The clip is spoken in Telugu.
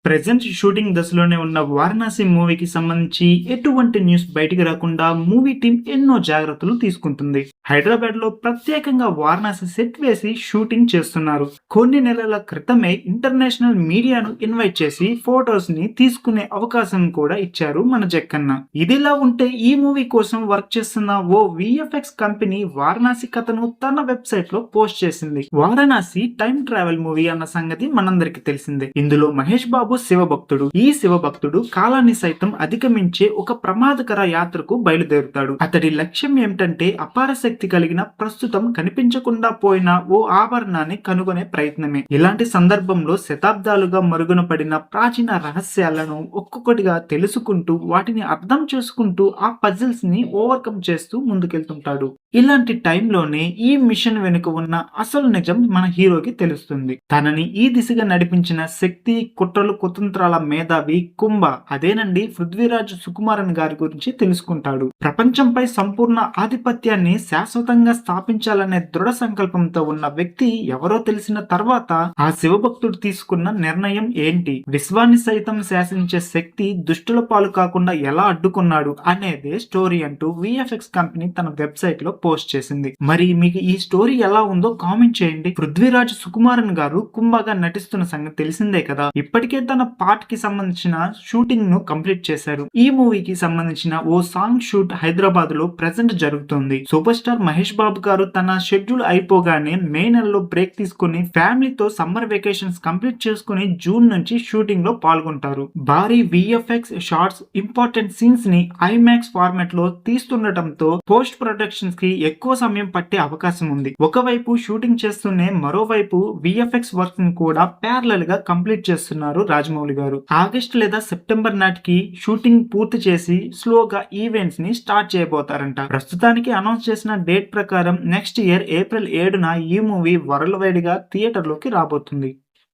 ప్రెజెంట్ షూటింగ్ దశలోనే ఉన్న వారణాసి మూవీకి సంబంధించి ఎటువంటి న్యూస్ బయటికి రాకుండా మూవీ టీం ఎన్నో జాగ్రత్తలు తీసుకుంటుంది. హైదరాబాద్ లో ప్రత్యేకంగా వారణాసి సెట్ వేసి షూటింగ్ చేస్తున్నారు. కొన్ని నెలల క్రితమే ఇంటర్నేషనల్ మీడియాను ఇన్వైట్ చేసి ఫోటోస్ ని తీసుకునే అవకాశం కూడా ఇచ్చారు మన జక్కన్న. ఇదిలా ఉంటే ఈ మూవీ కోసం వర్క్ చేస్తున్న ఓ విఎఫ్ఎక్స్ కంపెనీ వారణాసి కథను తన వెబ్సైట్ లో పోస్ట్ చేసింది. వారణాసి టైం ట్రావెల్ మూవీ అన్న సంగతి మనందరికి తెలిసిందే. ఇందులో మహేష్ బాబు శివభక్తుడు. ఈ శివభక్తుడు కాలాన్ని సైతం అధిగమించే ఒక ప్రమాదకర యాత్రకు బయలుదేరుతాడు. అతడి లక్ష్యం ఏమిటంటే అపార శక్తి కలిగిన, ప్రస్తుతం కనిపించకుండా పోయిన ఓ ఆభరణాన్ని కనుగొనే ప్రయత్నమే. ఇలాంటి సందర్భంలో శతాబ్దాలుగా మరుగున పడిన ప్రాచీన రహస్యాలను ఒక్కొక్కటిగా తెలుసుకుంటూ వాటిని అర్థం చేసుకుంటూ ఆ పజిల్స్ ని ఓవర్కమ్ చేస్తూ ముందుకెళ్తుంటాడు. ఇలాంటి టైంలోనే ఈ మిషన్ వెనుక ఉన్న అసలు నిజం మన హీరోకి తెలుస్తుంది. తనని ఈ దిశగా నడిపించిన శక్తి, కుట్రలు, కుతంత్రాల మేధావి కుంభ, అదేనండి పృథ్వీరాజ్ సుకుమారన్ గారి గురించి తెలుసుకుంటాడు. ప్రపంచంపై సంపూర్ణ ఆధిపత్యాన్ని శాశ్వతంగా స్థాపించాలనే దృఢ సంకల్పంతో ఉన్న వ్యక్తి ఎవరో తెలిసిన తర్వాత ఆ శివభక్తుడు తీసుకున్న నిర్ణయం ఏంటి, విశ్వాన్ని సైతం శాసించే శక్తి దుష్టుల పాలు కాకుండా ఎలా అడ్డుకున్నాడు అనేదే స్టోరీ అంటూ విఎఫ్ఎక్స్ కంపెనీ తన వెబ్సైట్ లో పోస్ట్ చేసింది. మరి మీకు ఈ స్టోరీ ఎలా ఉందో కామెంట్ చేయండి. పృథ్వీరాజ్ సుకుమారన్ గారు కుంభగా నటిస్తున్న సంగతి తెలిసిందే కదా. ఇప్పటికే తన పార్ట్ కి సంబంధించిన షూటింగ్ ను కంప్లీట్ చేశారు. ఈ మూవీకి సంబంధించిన ఓ సాంగ్ షూట్ హైదరాబాద్ లో ప్రెజెంట్ జరుగుతుంది. సూపర్ స్టార్ మహేష్ బాబు గారు తన షెడ్యూల్ అయిపోగానే మే నెలలో బ్రేక్ తీసుకుని ఫ్యామిలీతో సమ్మర్ వెకేషన్స్ కంప్లీట్ చేసుకుని జూన్ నుంచి షూటింగ్ లో పాల్గొంటారు. భారీ విఎఫ్ఎక్స్ షార్ట్స్, ఇంపార్టెంట్ సీన్స్ ని ఐమాక్స్ ఫార్మాట్ లో తీస్తుండటంతో పోస్ట్ ప్రొడక్షన్స్ కి ఎక్కువ సమయం పట్టే అవకాశం ఉంది. ఒకవైపు షూటింగ్ చేస్తూనే మరోవైపు విఎఫ్ఎక్స్ వర్క్ ని కూడా ప్యారలల్ గా కంప్లీట్ చేస్తున్నారు రాజమౌళి గారు. ఆగస్ట్ లేదా సెప్టెంబర్ నాటికి షూటింగ్ పూర్తి చేసి స్లోగా ఈవెంట్స్ ని స్టార్ట్ చేయబోతారంట. ప్రస్తుతానికి అనౌన్స్ చేసిన డేట్ ప్రకారం నెక్స్ట్ ఇయర్ ఏప్రిల్ 7న ఈ మూవీ వరల్డ్ వైడ్ గా థియేటర్ లోకి రాబోతుంది.